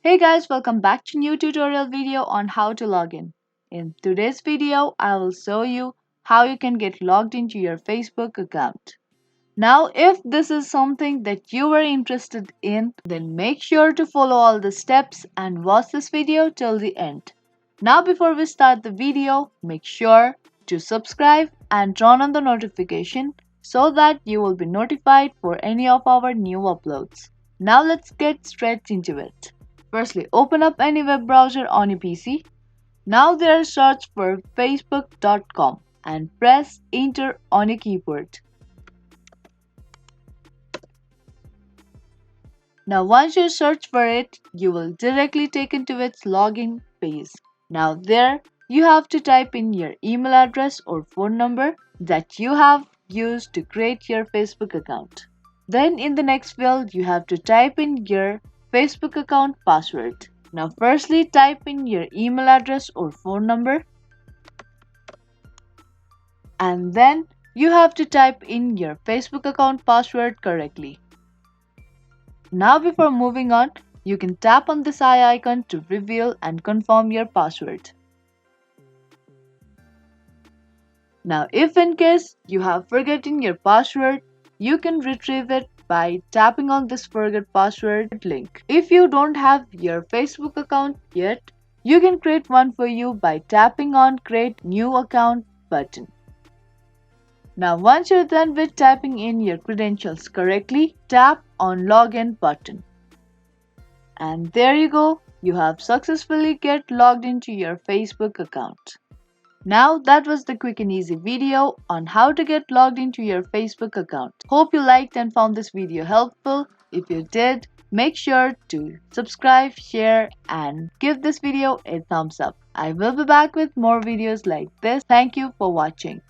Hey guys, welcome back to new tutorial video on how to log in. In today's video, I will show you how you can get logged into your Facebook account. Now, if this is something that you were interested in, then make sure to follow all the steps and watch this video till the end. Now, before we start the video, make sure to subscribe and turn on the notification so that you will be notified for any of our new uploads. Now, let's get straight into it. Firstly, open up any web browser on your PC. Now there search for facebook.com and press enter on your keyboard. Now once you search for it, you will directly taken to its login page. Now there you have to type in your email address or phone number that you have used to create your Facebook account. Then in the next field you have to type in your Facebook account password. Now firstly type in your email address or phone number and then you have to type in your Facebook account password correctly. Now before moving on, you can tap on this eye icon to reveal and confirm your password. Now if in case you have forgotten your password, you can retrieve it by tapping on this forget password link. If you don't have your Facebook account yet, you can create one for you by tapping on create new account button. Now once you're done with typing in your credentials correctly, tap on login button. And there you go, you have successfully get logged into your Facebook account. Now that was the quick and easy video on how to get logged into your Facebook account. Hope you liked and found this video helpful. If you did, make sure to subscribe, share and give this video a thumbs up. I will be back with more videos like this. Thank you for watching.